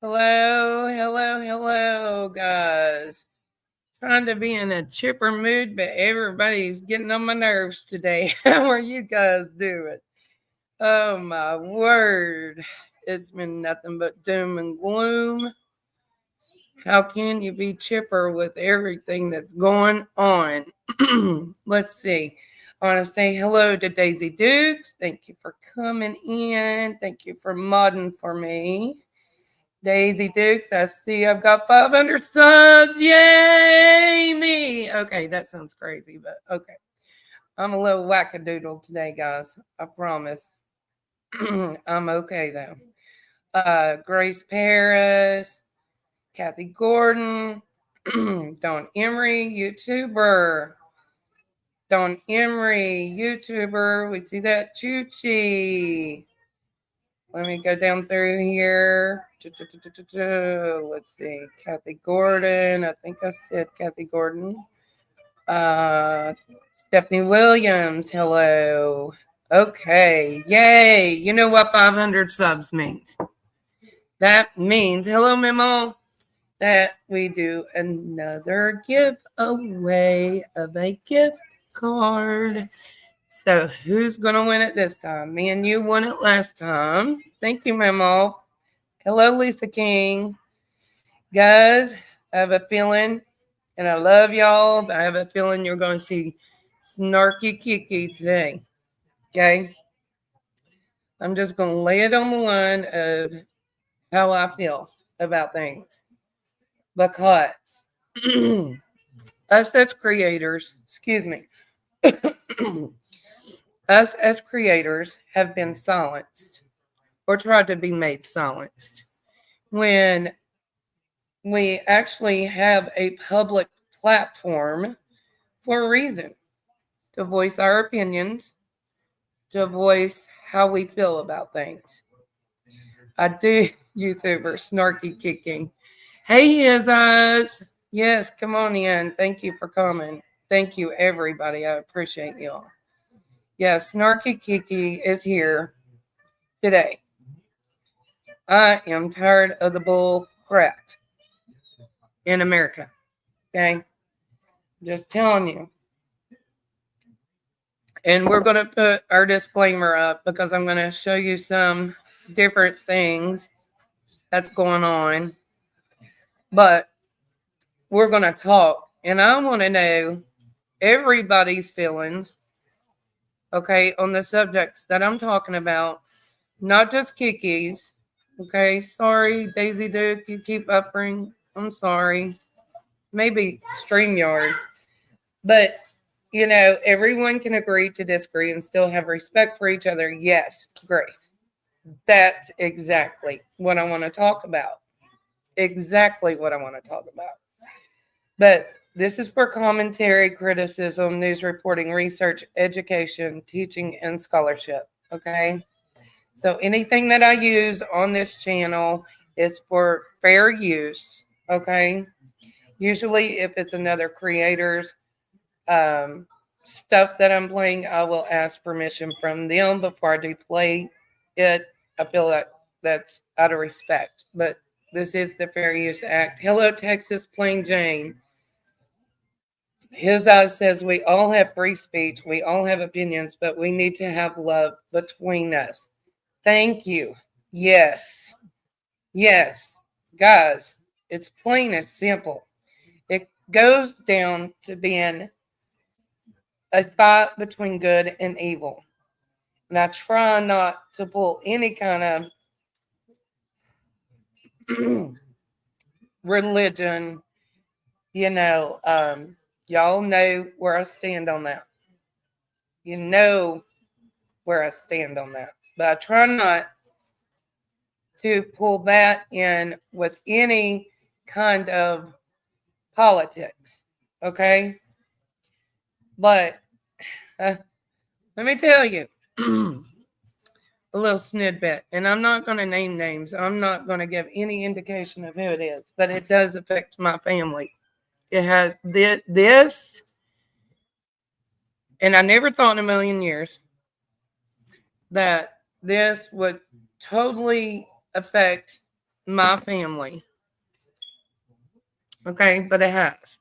Hello, guys. Trying to be in a chipper mood, but everybody's getting on my nerves today. How are you guys doing? Oh my word. It's been nothing but doom and gloom. How can you be chipper with everything that's going on? Let's see. I want to say hello to Daisy Dukes. Thank you for coming in. Thank you for modding for me. Daisy Dukes, I see I've got 500 subs. Yay, me. Okay, that sounds crazy, but okay. I'm a little wackadoodle today, guys. I promise. I'm okay, though. Grace Paris, Kathy Gordon, Don Emery, YouTuber. Don Emery, YouTuber. We see that Chuchi. Let me go down through here. Let's see. Kathy Gordon. I think I said Kathy Gordon. Stephanie Williams. Hello. Okay. Yay. You know what 500 subs means? That means, hello, Memo, that we do another giveaway of a gift card. So who's going to win it this time? Me and you won it last time. Thank you, Memo. Hello, Lisa King. Guys, I have a feeling, and I love y'all, but I have a feeling you're going to see Snarky Kiki today. Okay? I'm just going to lay it on the line of how I feel about things. Because us as creators, us as creators have been silenced or tried to be made silenced when we actually have a public platform for a reason, to voice our opinions, to voice how we feel about things. I do, YouTuber Snarky Kicking. Hey, his eyes. Yes, come on in. Thank you for coming. Thank you, everybody. I appreciate y'all. Yes, Snarky Kiki is here today. I am tired of the bull crap in America. Okay? Just telling you. And we're going to put our disclaimer up because I'm going to show you some different things that's going on. But we're going to talk. And I want to know everybody's feelings, okay, on the subjects that I'm talking about. Not just Kiki's. Okay, sorry, Daisy Duke, you keep buffering. I'm sorry. Maybe StreamYard. But, you know, everyone can agree to disagree and still have respect for each other. Yes, Grace. That's exactly what I want to talk about. Exactly what I want to talk about. But this is for commentary, criticism, news reporting, research, education, teaching, and scholarship. Okay? So anything that I use on this channel is for fair use. Okay? Usually, if it's another creator's stuff that I'm playing, I will ask permission from them before I do play it. I feel like that's out of respect, but this is the Fair Use Act. Hello, Texas Plain Jane. His eyes says we all have free speech, we all have opinions, but we need to have love between us. Thank you. Yes. Yes. Guys, it's plain and simple. It goes down to being a fight between good and evil. And I try not to pull any kind of religion, y'all know where I stand on that. You know where I stand on that. But I try not to pull that in with any kind of politics. Okay? But let me tell you a little snippet, and I'm not going to name names. I'm not going to give any indication of who it is, but it does affect my family. It has this, and I never thought in a million years that this would totally affect my family. Okay, but it has.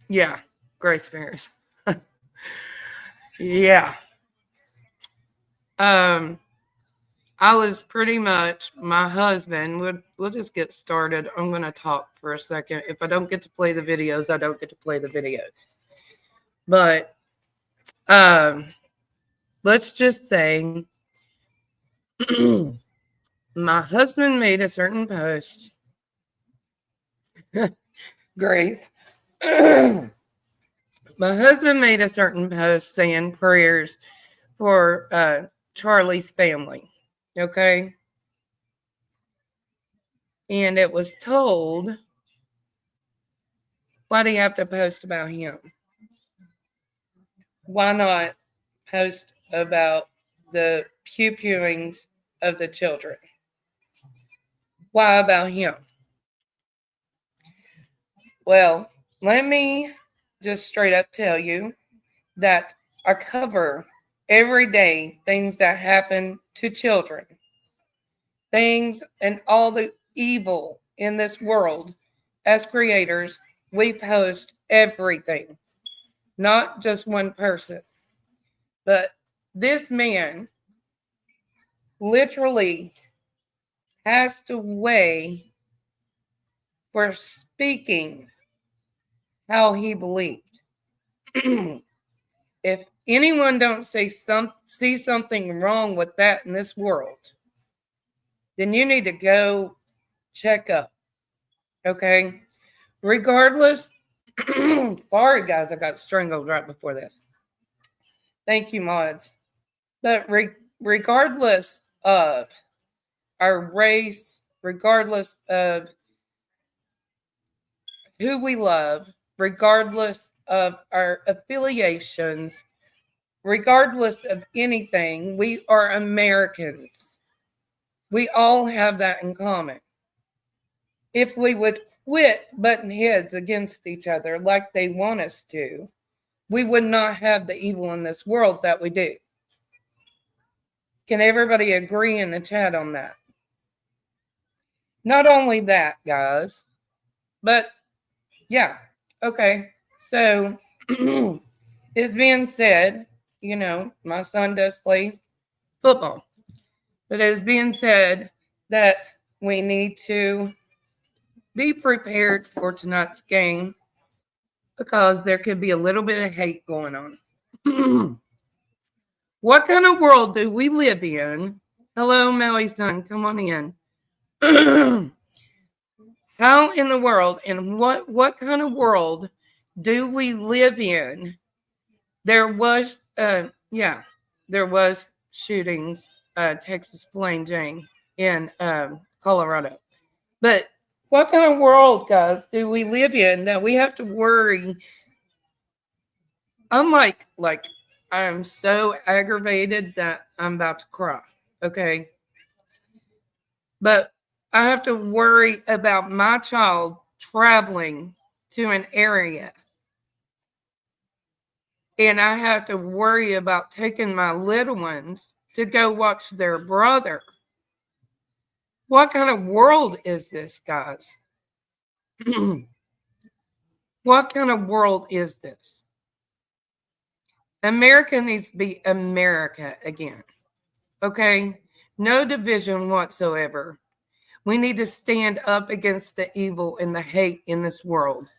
Yeah, Grace Ferris. Yeah. I was pretty much my husband. We'll just get started. I'm gonna talk for a second. If I don't get to play the videos, I don't get to play the videos. But let's just say my husband made a certain post. Grace. My husband made a certain post saying prayers for Charlie's family. Okay. And it was told, why do you have to post about him? Why not post about the pew-pewings of the children? Why about him? Well, let me just straight up tell you that I cover every day things that happen to children, things and all the evil in this world. As creators, we post everything, not just one person. But this man literally passed away for speaking how he believed. If anyone don't see something wrong with that in this world, then you need to go check up. Okay? Regardless, sorry guys, I got strangled right before this. Thank you, mods. But regardless of our race, regardless of who we love, regardless of our affiliations, regardless of anything, we are Americans. We all have that in common. If we would quit butting heads against each other like they want us to, we would not have the evil in this world that we do. Can everybody agree in the chat on that? Not only that, guys, but yeah, okay. So, it's being said, you know, my son does play football, but it is being said that we need to be prepared for tonight's game because there could be a little bit of hate going on. What kind of world do we live in? Hello, Melly's son, come on in. How in the world and what kind of world do we live in? There was shootings, Texas Plain Jane in Colorado. But what kind of world, guys, do we live in that we have to worry? I'm like I'm so aggravated that I'm about to cry. Okay. But I have to worry about my child traveling to an area. And I have to worry about taking my little ones to go watch their brother. What kind of world is this, guys? What kind of world is this? America needs to be America again. Okay? No division whatsoever. We need to stand up against the evil and the hate in this world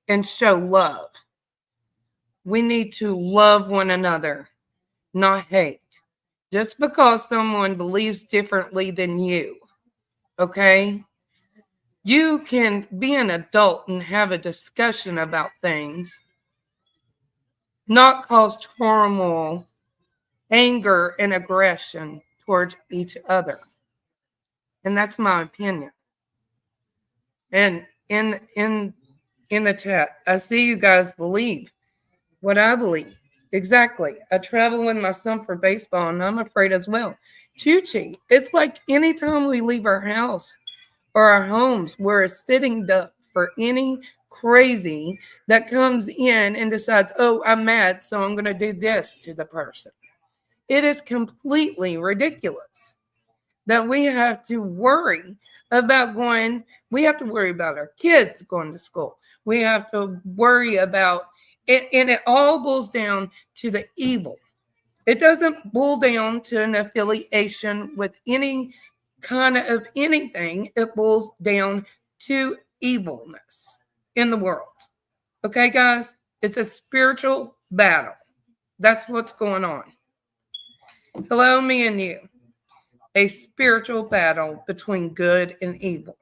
and show love. We need to love one another, not hate. Just because someone believes differently than you, okay? You can be an adult and have a discussion about things, not cause turmoil, anger, and aggression towards each other. And that's my opinion. And in the chat, I see you guys believe what I believe. Exactly. I travel with my son for baseball, and I'm afraid as well. Chuchi, it's like anytime we leave our house or our homes, we're a sitting duck for any crazy that comes in and decides, oh, I'm mad, so I'm going to do this to the person. It is completely ridiculous. that we have to worry about going, we have to worry about our kids going to school. We have to worry about it, and it all boils down to the evil. It doesn't boil down to an affiliation with any kind of anything. It boils down to evilness in the world. Okay, guys? It's a spiritual battle. That's what's going on. Hello, me and you. A spiritual battle between good and evil.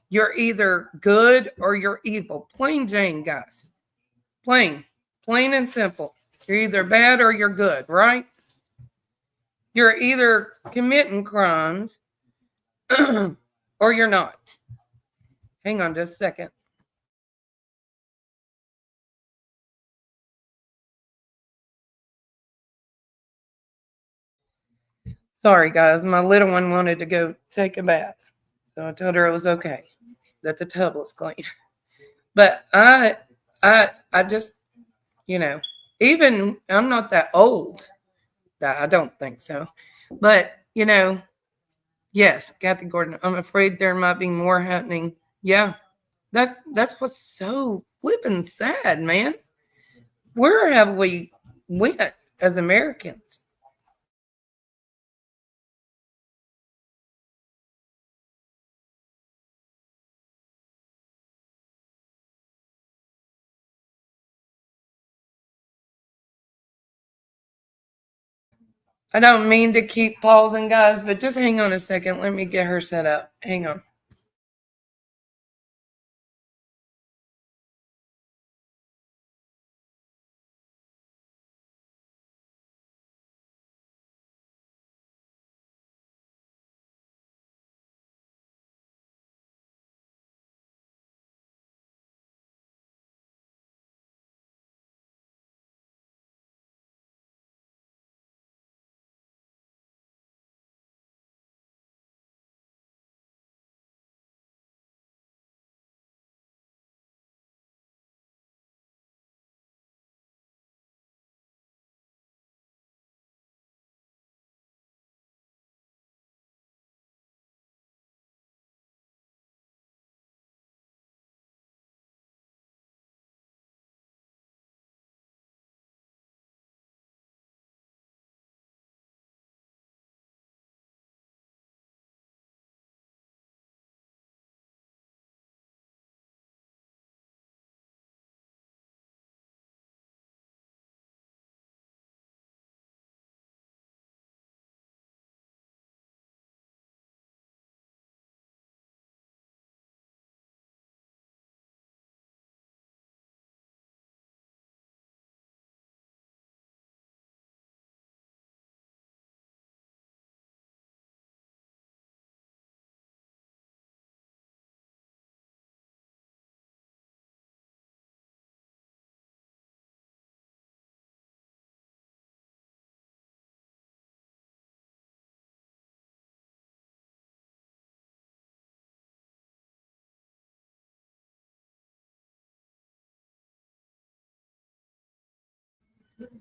You're either good or you're evil. Plain Jane, guys. Plain and simple. You're either bad or you're good, right? You're either committing crimes or you're not. Hang on just a second. Sorry, guys. My little one wanted to go take a bath. So I told her it was okay, that the tub was clean. But I just, even I'm not that old. I don't think so. But, yes, Kathy Gordon, I'm afraid there might be more happening. Yeah, that's what's so flippin' sad, man. Where have we went as Americans? I don't mean to keep pausing, guys, but just hang on a second. Let me get her set up. Hang on.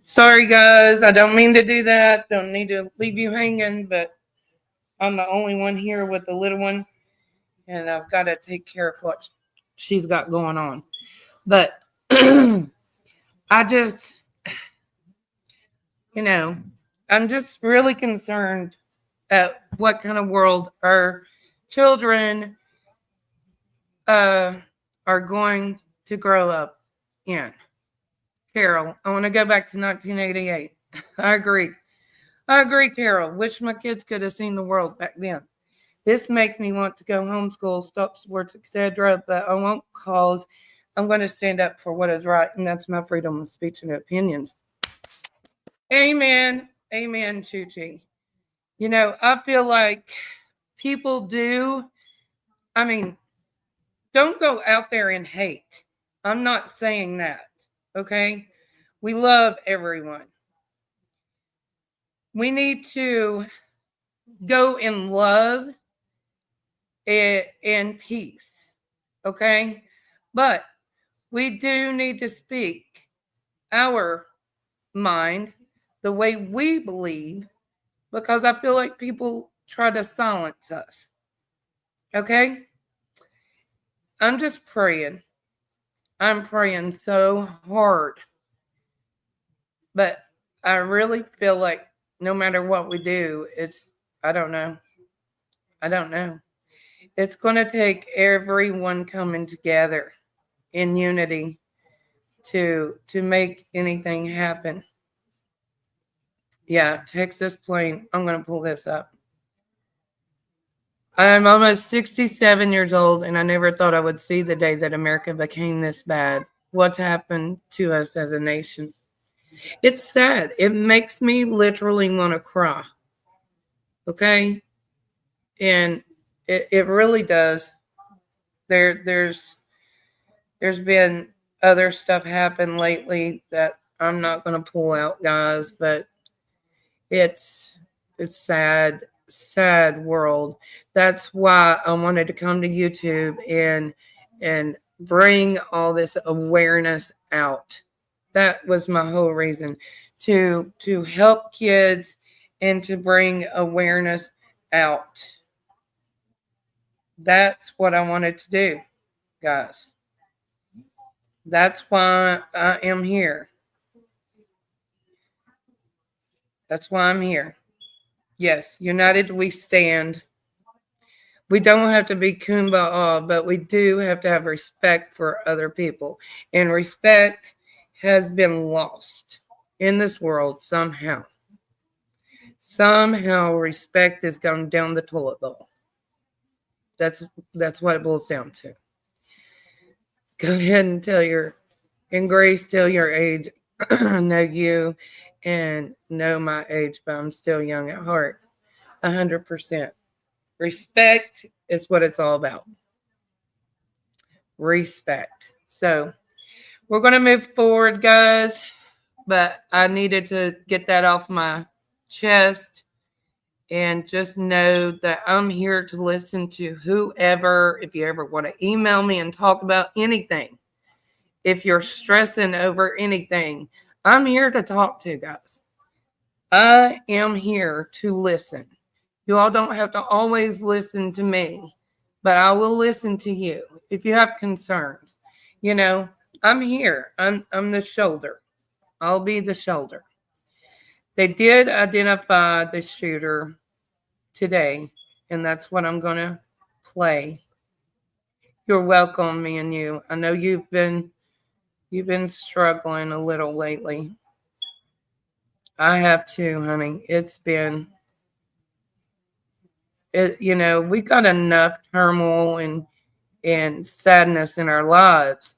Sorry, guys. I don't mean to do that. Don't need to leave you hanging, but I'm the only one here with the little one, and I've got to take care of what she's got going on. But I just, I'm just really concerned at what kind of world our children are going to grow up in. Carol, I want to go back to 1988. I agree. Carol. Wish my kids could have seen the world back then. This makes me want to go homeschool, stop sports, etc. But I won't cause I'm going to stand up for what is right, and that's my freedom of speech and opinions. Amen. Amen, Chuchi. I feel like people do. I mean, don't go out there and hate. I'm not saying that. Okay? We love everyone. We need to go in love and peace. Okay? But we do need to speak our mind the way we believe, because I feel like people try to silence us. Okay? I'm just praying. I'm praying so hard. But I really feel like no matter what we do, I don't know. I don't know. It's going to take everyone coming together in unity to make anything happen. Yeah, Texas plane. I'm going to pull this up. I'm almost 67 years old, and I never thought I would see the day that America became this bad. What's happened to us as a nation? It's sad. It makes me literally want to cry. Okay? And it really does. There's been other stuff happen lately that I'm not going to pull out, guys, but it's sad world. That's why I wanted to come to YouTube and bring all this awareness out. That was my whole reason, to help kids and to bring awareness out. That's what I wanted to do, guys. That's why I am here. That's why I'm here. Yes, united we stand. We don't have to be kumbaya, but we do have to have respect for other people. And respect has been lost in this world somehow. Somehow respect has gone down the toilet bowl. That's what it boils down to. Go ahead and Grace, tell your age. Know you and know my age, but I'm still young at heart. 100%. Respect is what it's all about. Respect. So we're going to move forward, guys, but I needed to get that off my chest and just know that I'm here to listen to whoever. If you ever want to email me and talk about anything, if you're stressing over anything, I'm here to talk to, guys. I am here to listen. You all don't have to always listen to me, but I will listen to you if you have concerns. I'm here. I'm the shoulder. I'll be the shoulder. They did identify the shooter today, and that's what I'm going to play. You're welcome, me and you. I know you've been struggling a little lately. I have too, honey. It's been we got enough turmoil and sadness in our lives.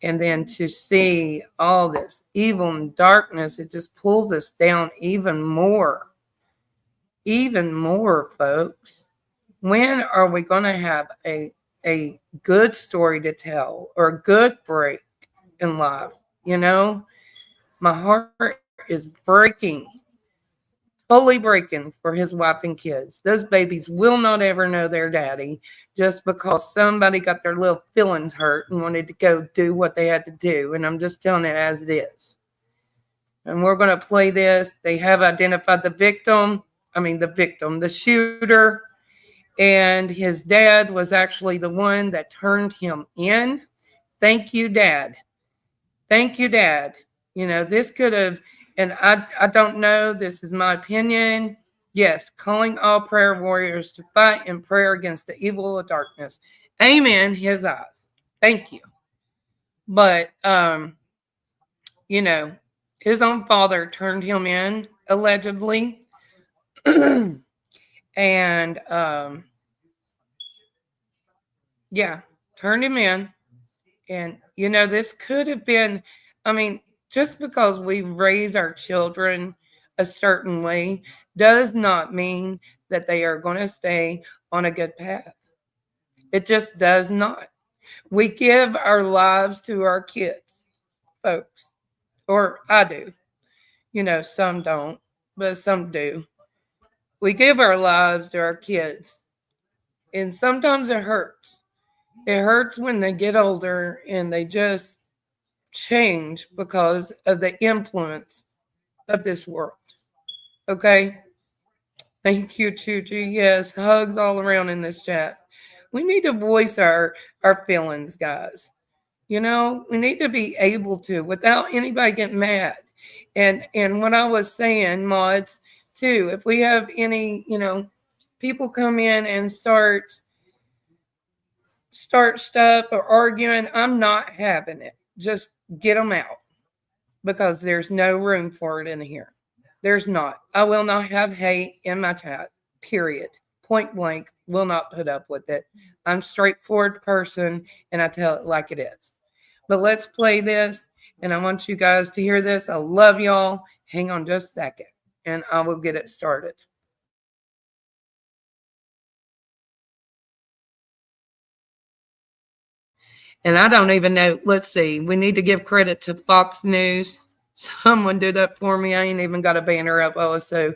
And then to see all this evil and darkness, it just pulls us down even more. Even more, folks. When are we going to have a good story to tell or a good break in life? My heart is breaking. Totally breaking for his wife and kids. Those babies will not ever know their daddy just because somebody got their little feelings hurt and wanted to go do what they had to do. And I'm just telling it as it is. And we're going to play this. They have identified the shooter. And his dad was actually the one that turned him in. Thank you, Dad. Thank you, Dad. This could have... And I don't know. This is my opinion. Yes, calling all prayer warriors to fight in prayer against the evil of darkness. Amen. His eyes. Thank you. But, his own father turned him in, allegedly. And, turned him in. And, this could have been... just because we raise our children a certain way does not mean that they are going to stay on a good path. It just does not. We give our lives to our kids, folks, or I do. Some don't, but some do. We give our lives to our kids, and sometimes it hurts. It hurts when they get older and they just change because of the influence of this world. Okay? Thank you, Choo Choo. Yes, hugs all around in this chat. We need to voice our feelings, guys. You know, we need to be able to without anybody getting mad. And what I was saying, mods, too, if we have any, people come in and start stuff or arguing, I'm not having it. Just get them out because there's no room for it in here. There's not. I will not have hate in my chat, period. Point blank, will not put up with it. I'm a straightforward person and I tell it like it is. But let's play this, and I want you guys to hear this. I love y'all. Hang on just a second, and I will get it started. And I don't even know. Let's see. We need to give credit to Fox News. Someone do that for me. I ain't even got a banner up. I was so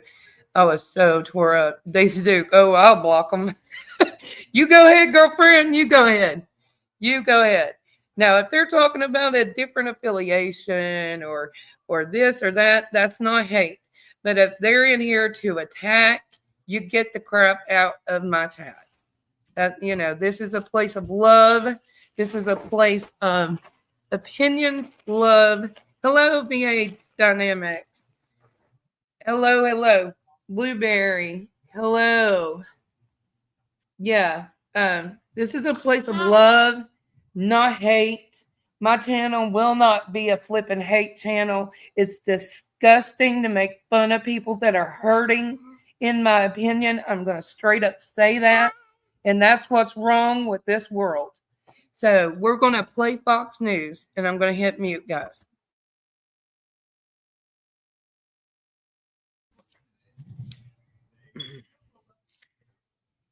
tore up. Daisy Duke. Oh, I'll block them. You go ahead, girlfriend. You go ahead. You go ahead. Now, if they're talking about a different affiliation or this or that, that's not hate. But if they're in here to attack, you get the crap out of my chat. This is a place of love. This is a place of opinion, love. Hello, VA Dynamics. Hello. Blueberry. Hello. Yeah. This is a place of love, not hate. My channel will not be a flippin' hate channel. It's disgusting to make fun of people that are hurting, in my opinion. I'm going to straight up say that. And that's what's wrong with this world. So we're going to play Fox News, and I'm going to hit mute, guys.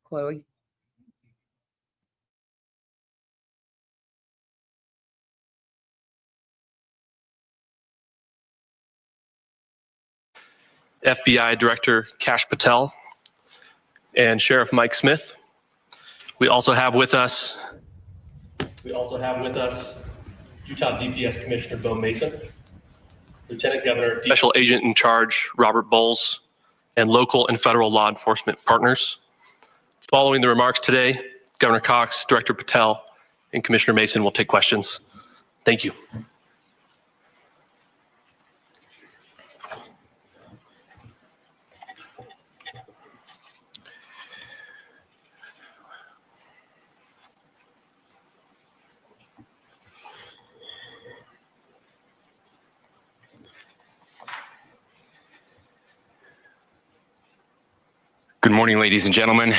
Chloe. FBI Director Kash Patel and Sheriff Mike Smith. We also have with us Utah DPS Commissioner Bo Mason, Lieutenant Governor, Special Agent in Charge Robert Bowles, and local and federal law enforcement partners. Following the remarks today, Governor Cox, Director Patel, and Commissioner Mason will take questions. Thank you. Good morning, ladies and gentlemen.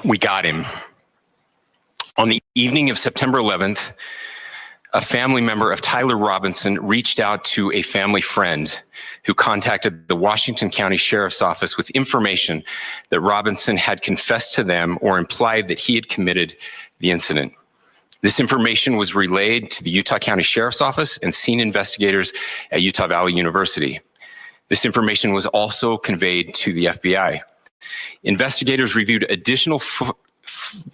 We got him. On the evening of September 11th, a family member of Tyler Robinson reached out to a family friend who contacted the Washington County Sheriff's Office with information that Robinson had confessed to them or implied that he had committed the incident. This information was relayed to the Utah County Sheriff's Office and scene investigators at Utah Valley University. This information was also conveyed to the FBI. Investigators reviewed additional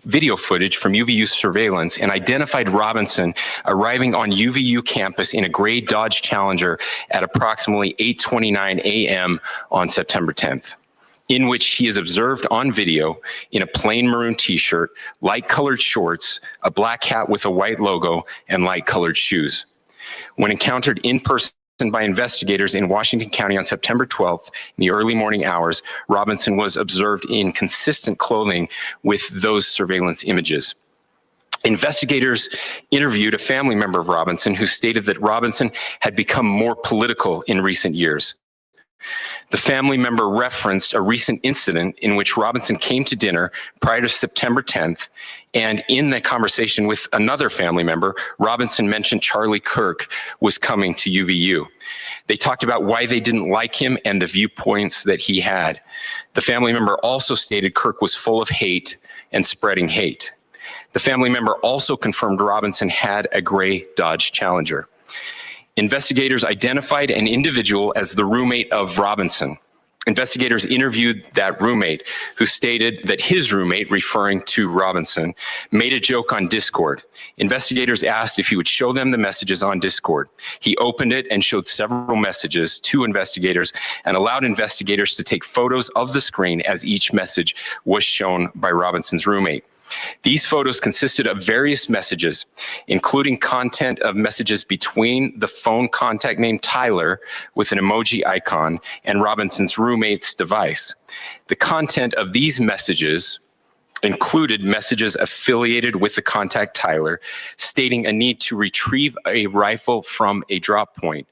video footage from UVU surveillance and identified Robinson arriving on UVU campus in a gray Dodge Challenger at approximately 8:29 a.m. on September 10th, in which he is observed on video in a plain maroon t-shirt, light-colored shorts, a black hat with a white logo, and light-colored shoes. When encountered in person by investigators in Washington County on September 12th in the early morning hours, Robinson was observed in consistent clothing with those surveillance images. Investigators interviewed a family member of Robinson who stated that Robinson had become more political in recent years. The family member referenced a recent incident in which Robinson came to dinner prior to September 10th, and in that conversation with another family member, Robinson mentioned Charlie Kirk was coming to UVU. They talked about why they didn't like him and the viewpoints that he had. The family member also stated Kirk was full of hate and spreading hate. The family member also confirmed Robinson had a gray Dodge Challenger. Investigators identified an individual as the roommate of Robinson Investigators interviewed that roommate, who stated that his roommate, referring to Robinson, made a joke on Discord. Investigators asked if he would show them the messages on Discord. He opened it and showed several messages to investigators and allowed investigators to take photos of the screen as each message was shown by Robinson's roommate. These photos consisted of various messages, including content of messages between the phone contact named Tyler with an emoji icon and Robinson's roommate's device. The content of these messages included messages affiliated with the contact Tyler, stating a need to retrieve a rifle from a drop point,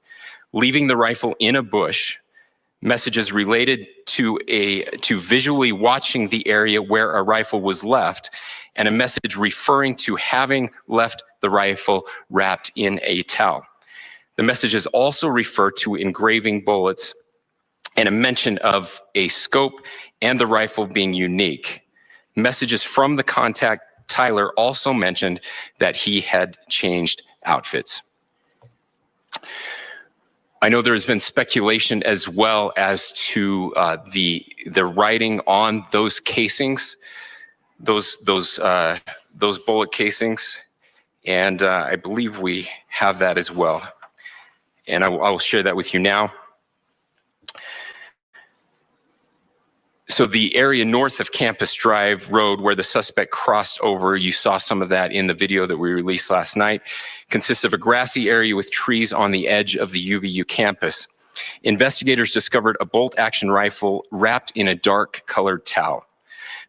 leaving the rifle in a bush, messages related to visually watching the area where a rifle was left, and a message referring to having left the rifle wrapped in a towel. The messages also refer to engraving bullets and a mention of a scope and the rifle being unique. Messages from the contact Tyler also mentioned that he had changed outfits. I know there has been speculation as well as to the writing on those casings, those bullet casings, and I believe we have that as well. And I will share that with you now. So the area north of Campus Drive Road where the suspect crossed over, you saw some of that in the video that we released last night, consists of a grassy area with trees on the edge of the UVU campus. Investigators discovered a bolt-action rifle wrapped in a dark colored towel.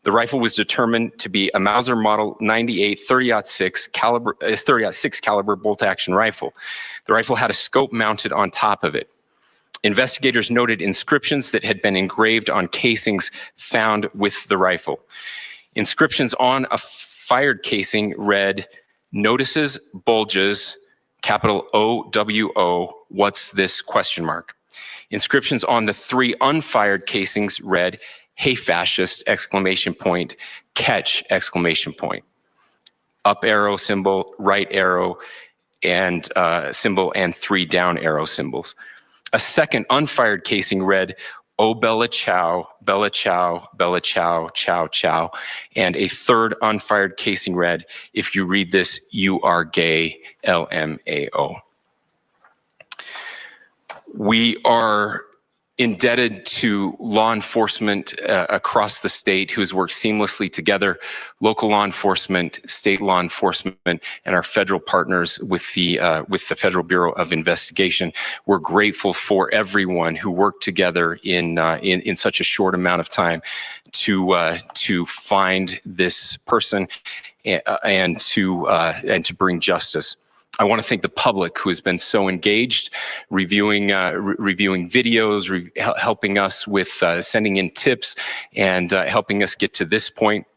The rifle was determined to be a Mauser Model 98 30-06 caliber bolt-action rifle. The rifle had a scope mounted on top of it. Investigators noted inscriptions that had been engraved on casings found with the rifle. Inscriptions on a fired casing read, "Notices, bulges, capital OWO, what's this?" ? Inscriptions on the 3 unfired casings read, "Hey fascist!" ! Catch! ! Up arrow symbol, right arrow and symbol, and 3 down arrow symbols. A second unfired casing read, "Oh Bella Chow, Bella Chow, Bella Chow, Chow Chow." And a third unfired casing read, "If you read this, you are gay, LMAO." We are indebted to law enforcement across the state who has worked seamlessly together, local law enforcement, state law enforcement, and our federal partners with the Federal Bureau of Investigation. We're grateful for everyone who worked together in such a short amount of time to find this person and to bring justice. I want to thank the public who has been so engaged, reviewing videos, helping us with sending in tips, and helping us get to this point.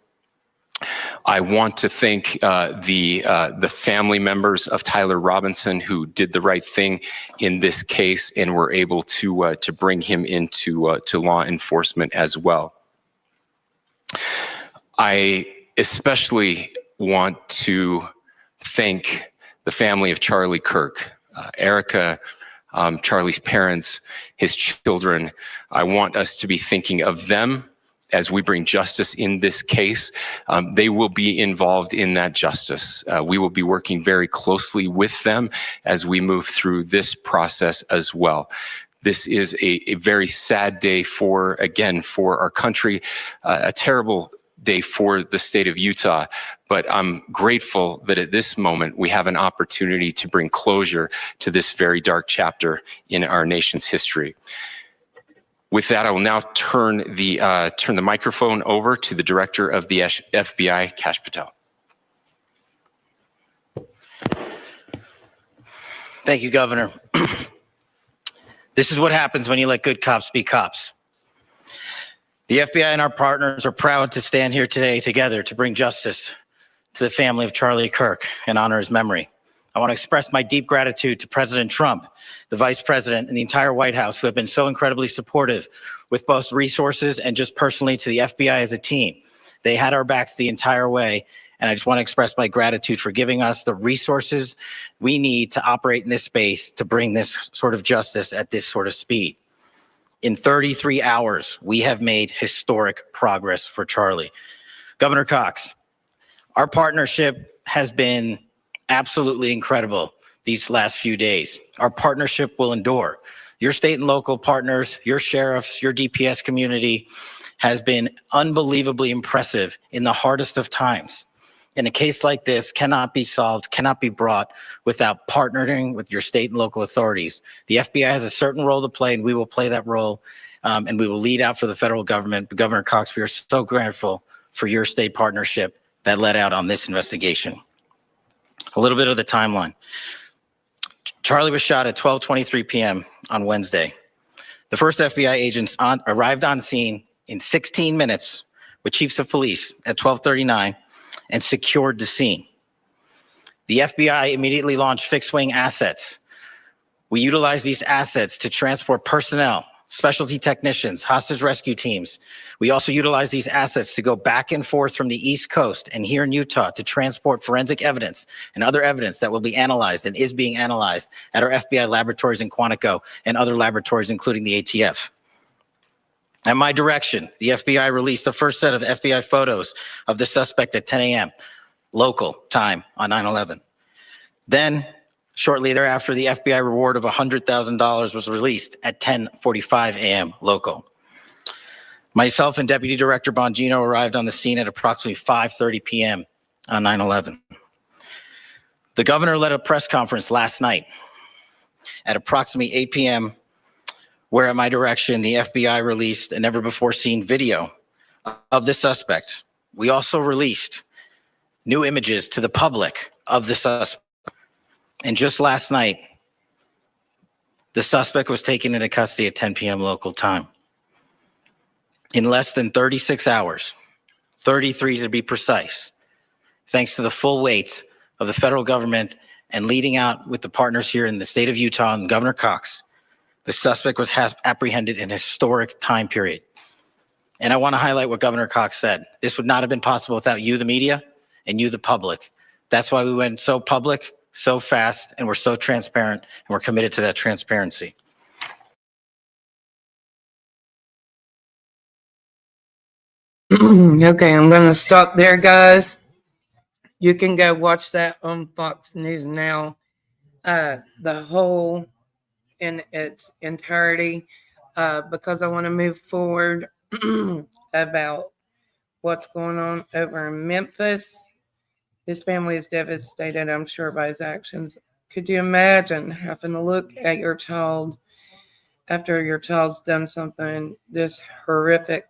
I want to thank the family members of Tyler Robinson who did the right thing in this case and were able to bring him into to law enforcement as well. I especially want to thank the family of Charlie Kirk, Erica, Charlie's parents, his children. I want us to be thinking of them as we bring justice in this case. They will be involved in that justice. We will be working very closely with them as we move through this process as well. This is a very sad day for our country, a terrible day for the state of Utah, but I'm grateful that at this moment we have an opportunity to bring closure to this very dark chapter in our nation's history. With that, I will now turn the microphone over to the Director of the FBI, Kash Patel. Thank you, Governor. This is what happens when you let good cops be cops. The FBI and our partners are proud to stand here today together to bring justice to the family of Charlie Kirk and honor his memory. I want to express my deep gratitude to President Trump, the Vice President, and the entire White House who have been so incredibly supportive with both resources and just personally to the FBI as a team. They had our backs the entire way, and I just want to express my gratitude for giving us the resources we need to operate in this space to bring this sort of justice at this sort of speed. In 33 hours, we have made historic progress for Charlie. Governor Cox, our partnership has been absolutely incredible these last few days. Our partnership will endure. Your state and local partners, your sheriffs, your DPS community has been unbelievably impressive in the hardest of times. And a case like this cannot be solved, cannot be brought without partnering with your state and local authorities. The FBI has a certain role to play, and we will play that role, and we will lead out for the federal government. But Governor Cox, we are so grateful for your state partnership that led out on this investigation. A little bit of the timeline. Charlie was shot at 12:23 p.m. on Wednesday. The first FBI agents arrived on scene in 16 minutes with chiefs of police at 12:39 and secured the scene. The FBI immediately launched fixed-wing assets. We utilized these assets to transport personnel, specialty technicians, hostage rescue teams. We also utilized these assets to go back and forth from the East Coast and here in Utah to transport forensic evidence and other evidence that will be analyzed and is being analyzed at our FBI laboratories in Quantico and other laboratories, including the ATF. At my direction, the FBI released the first set of FBI photos of the suspect at 10 a.m. local time on 9/11. Then, shortly thereafter, the FBI reward of $100,000 was released at 10:45 a.m. local. Myself and Deputy Director Bongino arrived on the scene at approximately 5:30 p.m. on 9/11. The governor led a press conference last night at approximately 8 p.m., where at my direction, the FBI released a never-before-seen video of the suspect. We also released new images to the public of the suspect. And just last night, the suspect was taken into custody at 10 p.m. local time. In less than 36 hours, 33 to be precise, thanks to the full weight of the federal government and leading out with the partners here in the state of Utah and Governor Cox, the suspect was apprehended in a historic time period. And I want to highlight what Governor Cox said. This would not have been possible without you, the media, and you, the public. That's why we went so public, so fast, and we're so transparent, and we're committed to that transparency. Okay, I'm going to stop there, guys. You can go watch that on Fox News Now. The whole in its entirety, because I want to move forward about what's going on over in Memphis. His family is devastated, I'm sure, by his actions. Could you imagine having to look at your child after your child's done something this horrific?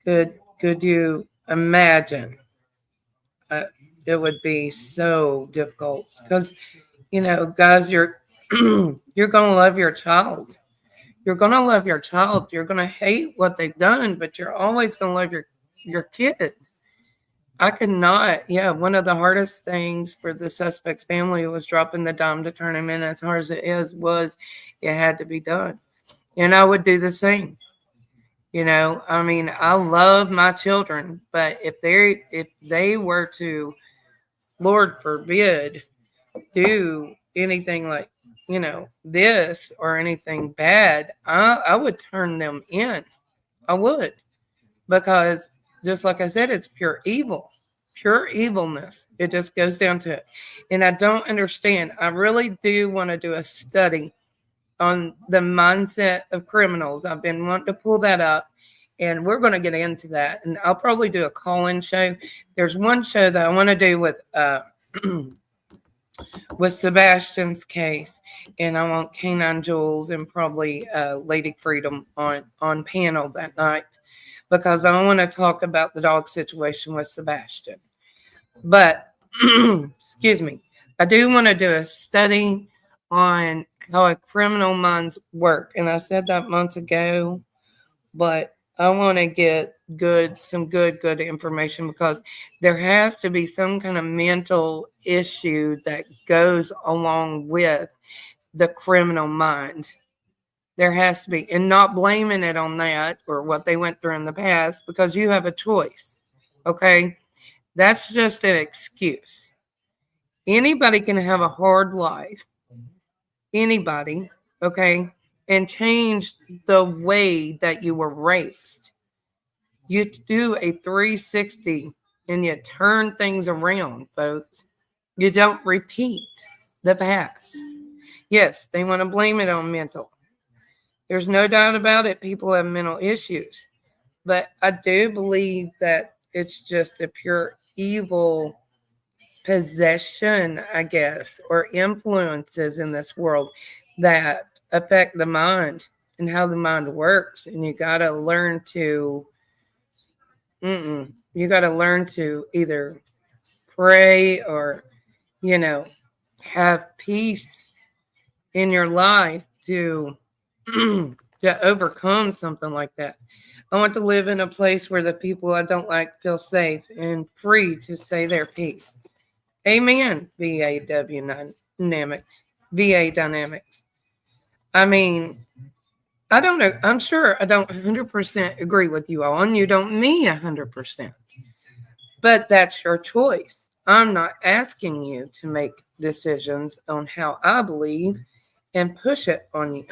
Could you imagine? It would be so difficult because, you know, guys, you're you're going to love your child. You're going to love your child. You're going to hate what they've done, but you're always going to love your kids. I could not. Yeah, one of the hardest things for the suspect's family was dropping the dime to turn him in. As hard as it is, was it had to be done. And I would do the same. You know, I mean, I love my children, but if they were to, Lord forbid, do anything like, you know, this or anything bad, I would turn them in. I would, because just like I said, it's pure evil, pure evilness. It just goes down to it. And I don't understand. I really do want to do a study on the mindset of criminals. I've been wanting to pull that up, and we're going to get into that. And I'll probably do a call-in show. There's one show that I want to do with with Sebastian's case, and I want Canine Jules and probably Lady Freedom on panel that night, because I want to talk about the dog situation with Sebastian. But excuse me, I do want to do a study on how a criminal minds work, and I said that months ago, but I want to get some good information, because there has to be some kind of mental issue that goes along with the criminal mind. There has to be, and not blaming it on that or what they went through in the past, because you have a choice. Okay. That's just an excuse. Anybody can have a hard life. Anybody. Okay. and change the way that you were raised. You do a 360 and you turn things around, folks. You don't repeat the past. Yes, they want to blame it on mental. There's no doubt about it. People have mental issues. But I do believe that it's just a pure evil possession, I guess, or influences in this world that affect the mind and how the mind works. And you got to learn to, either pray or, have peace in your life to to overcome something like that. I want to live in a place where the people I don't like feel safe and free to say their piece. Amen. Dynamics. VA Dynamics. I mean, I don't know. I'm sure I don't 100% agree with you all, and you don't me 100%. But that's your choice. I'm not asking you to make decisions on how I believe and push it on you.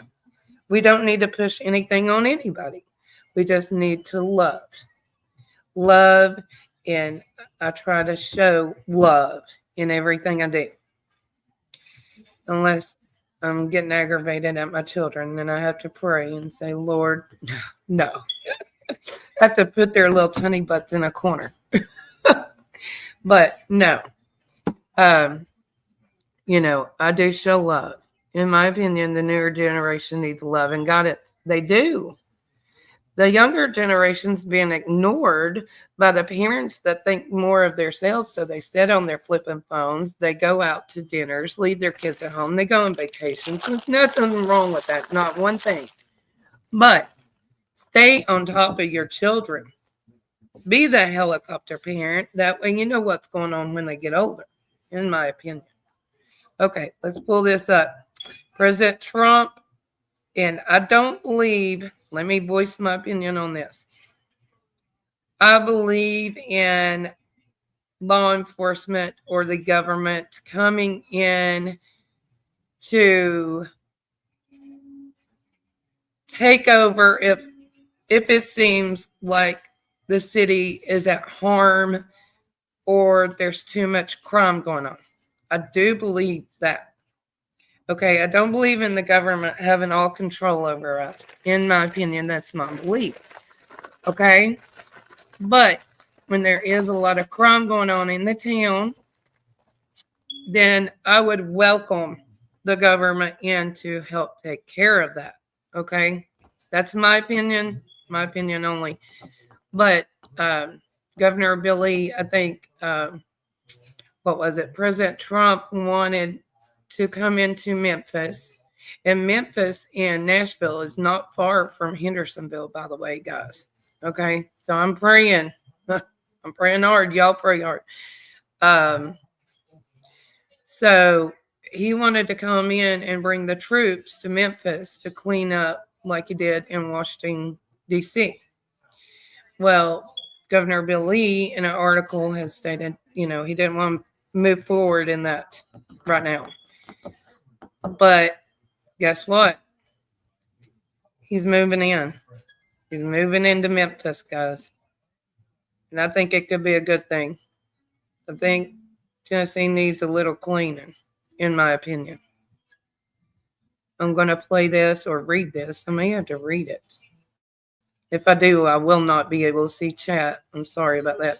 We don't need to push anything on anybody. We just need to love. Love, and I try to show love in everything I do. Unless I'm getting aggravated at my children, then I have to pray and say, Lord, no. I have to put their little tiny butts in a corner. But no. I do show love. In my opinion, the newer generation needs love, and got it. They do. The younger generation's being ignored by the parents that think more of themselves, so they sit on their flipping phones. They go out to dinners, leave their kids at home. They go on vacations. There's nothing wrong with that, not one thing. But stay on top of your children. Be the helicopter parent. That way you know what's going on when they get older, in my opinion. Okay, let's pull this up. President Trump, and I don't believe, let me voice my opinion on this. I believe in law enforcement or the government coming in to take over if it seems like the city is at harm or there's too much crime going on. I do believe that. Okay, I don't believe in the government having all control over us. In my opinion, that's my belief. Okay? But when there is a lot of crime going on in the town, then I would welcome the government in to help take care of that. Okay? That's my opinion only. But Governor Billy, I think, President Trump wanted to come into Memphis. And Memphis and Nashville is not far from Hendersonville, by the way, guys. Okay? So I'm praying. I'm praying hard. Y'all pray hard. So he wanted to come in and bring the troops to Memphis to clean up like he did in Washington, D.C. Well, Governor Bill Lee, in an article, has stated, he didn't want to move forward in that right now. But guess what? He's moving in. He's moving into Memphis, guys. And I think it could be a good thing. I think Tennessee needs a little cleaning, in my opinion. I'm going to play this or read this. I may have to read it. If I do, I will not be able to see chat. I'm sorry about that.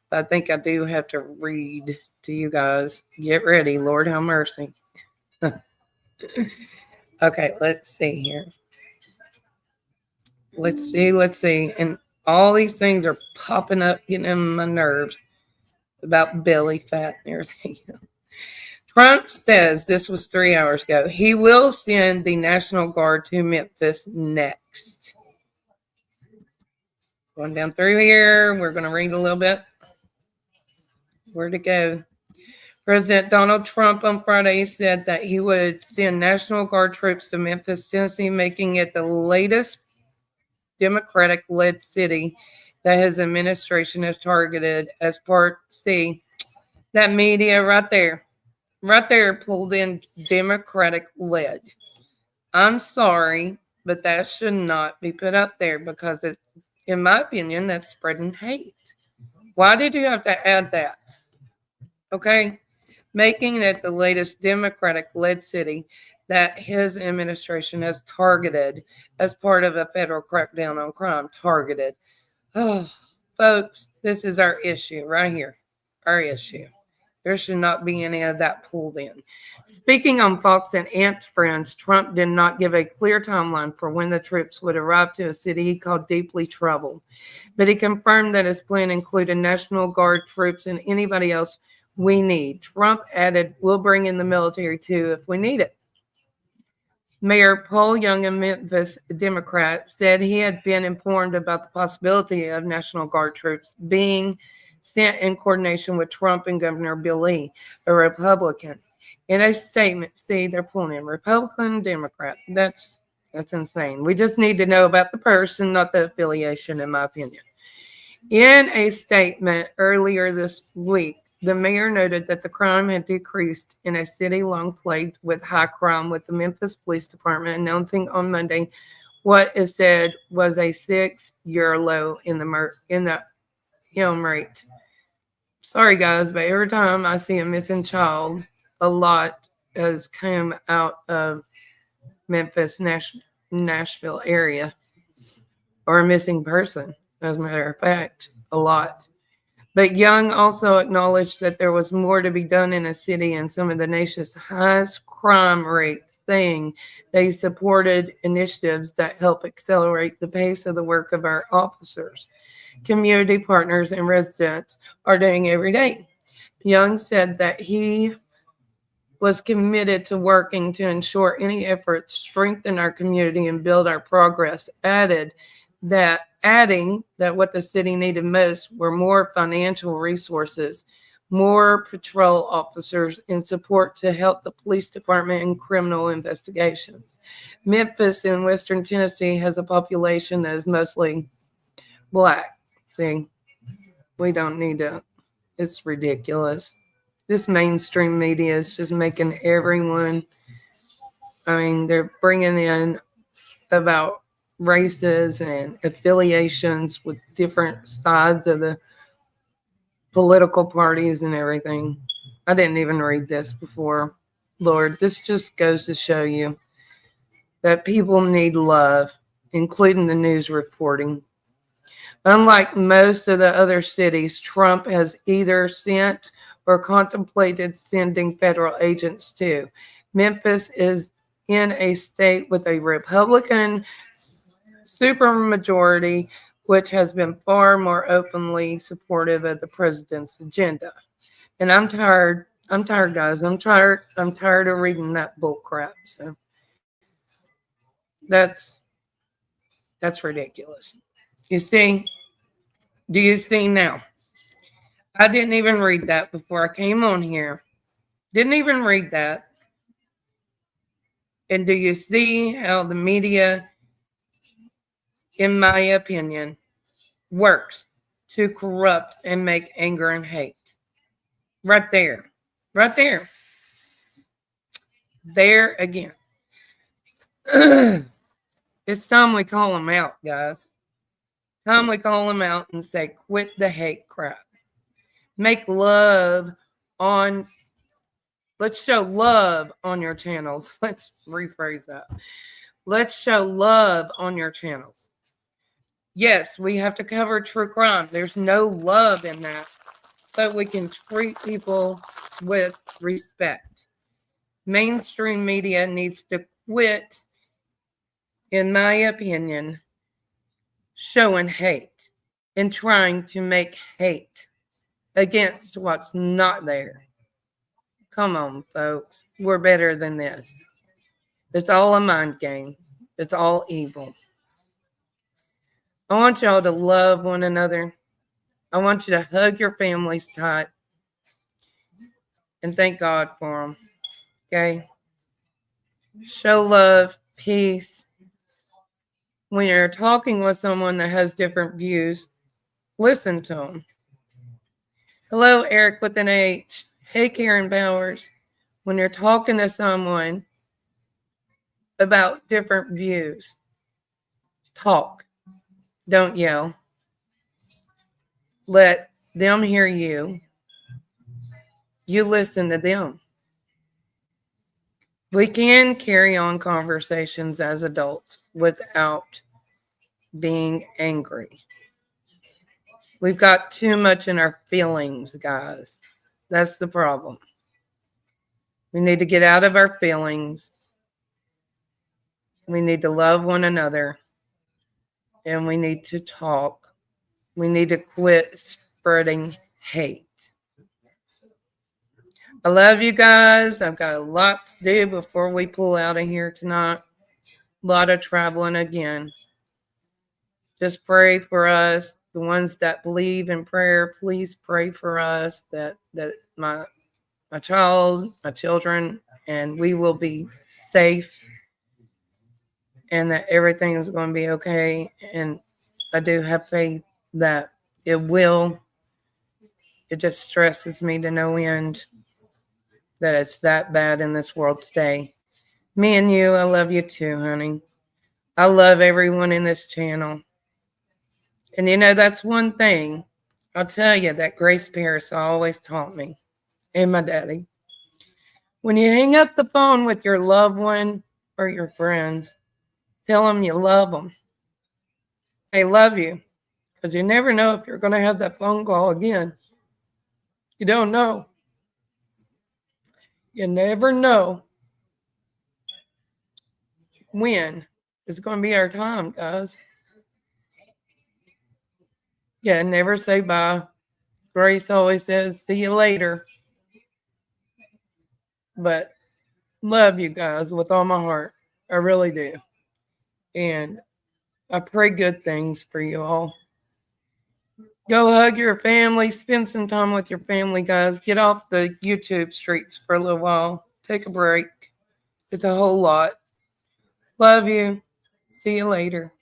But I think I do have to read to you guys. Get ready. Lord have mercy. Okay, let's see here. Let's see. And all these things are popping up, getting in my nerves about belly fat and everything. Trump says, this was 3 hours ago, he will send the National Guard to Memphis next. Going down through here, we're going to read a little bit. Where'd it go? President Donald Trump on Friday said that he would send National Guard troops to Memphis, Tennessee, making it the latest Democratic-led city that his administration has targeted as part. See, that media right there pulled in Democratic-led. I'm sorry, but that should not be put up there because it, in my opinion, that's spreading hate. Why did you have to add that? Okay. Making it the latest Democratic led city that his administration has targeted as part of a federal crackdown on crime. Targeted. Oh, folks, this is our issue right here. Our issue. There should not be any of that pulled in. Speaking on Fox and Ant Friends, Trump did not give a clear timeline for when the troops would arrive to a city he called deeply troubled. But he confirmed that his plan included National Guard troops and anybody else we need. Trump added, we'll bring in the military too if we need it. Mayor Paul Young of Memphis, a Democrat, said he had been informed about the possibility of National Guard troops being sent in coordination with Trump and Governor Bill Lee, a Republican. In a statement, see, they're pulling in Republican, Democrat. That's insane. We just need to know about the person, not the affiliation, in my opinion. In a statement earlier this week, the mayor noted that the crime had decreased in a city long plagued with high crime, with the Memphis Police Department announcing on Monday what is said was a 6-year low in the film rate. Sorry, guys, but every time I see a missing child, a lot has come out of Memphis, Nashville area, or a missing person, as a matter of fact, a lot. But Young also acknowledged that there was more to be done in a city and some of the nation's highest crime rate, saying they supported initiatives that help accelerate the pace of the work of our officers, community partners, and residents are doing every day. Young said that he was committed to working to ensure any efforts strengthen our community and build our progress, adding that what the city needed most were more financial resources, more patrol officers, and support to help the police department in criminal investigations. Memphis in Western Tennessee has a population that is mostly Black. See, we don't need to, it's ridiculous. This mainstream media is just making everyone, they're bringing in about races and affiliations with different sides of the political parties and everything. I didn't even read this before. Lord, this just goes to show you that people need love, including the news reporting. Unlike most of the other cities, Trump has either sent or contemplated sending federal agents to. Memphis is in a state with a Republican supermajority, which has been far more openly supportive of the president's agenda. And I'm tired, guys. I'm tired of reading that bull crap. So that's ridiculous. You see? Do you see now? I didn't even read that before I came on here. Didn't even read that. And do you see how the media, in my opinion, works to corrupt and make anger and hate? Right there. Right there. There again. It's time we call them out, guys. Time we call them out and say, quit the hate crap. Make love on, let's show love on your channels. Let's rephrase that. Let's show love on your channels. Yes, we have to cover true crime. There's no love in that, but we can treat people with respect. Mainstream media needs to quit, in my opinion, showing hate and trying to make hate against what's not there. Come on, folks. We're better than this. It's all a mind game. It's all evil. I want y'all to love one another. I want you to hug your families tight and thank God for them. Okay? Show love, peace. When you're talking with someone that has different views, listen to them. Hello, Eric with an H. Hey, Karen Bowers. When you're talking to someone about different views. Talk. Don't yell. Let them hear you. You listen to them. We can carry on conversations as adults without being angry. We've got too much in our feelings, guys. That's the problem. We need to get out of our feelings. We need to love one another. And we need to talk. We need to quit spreading hate. I love you guys. I've got a lot to do before we pull out of here tonight. A lot of traveling again. Just pray for us. The ones that believe in prayer, please pray for us that my children, and we will be safe and that everything is going to be okay. And I do have faith that it will. It just stresses me to no end that it's that bad in this world today. Me and you, I love you too, honey. I love everyone in this channel. And you know, that's one thing I'll tell you that Grace Pierce always taught me, and my daddy. When you hang up the phone with your loved one or your friends, tell them you love them. They love you, because you never know if you're going to have that phone call again. You don't know. You never know when it's going to be our time, guys. Yeah, never say bye. Grace always says, see you later. But love you guys with all my heart. I really do. And I pray good things for you all. Go hug your family. Spend some time with your family, guys. Get off the YouTube streets for a little while. Take a break. It's a whole lot. Love you. See you later.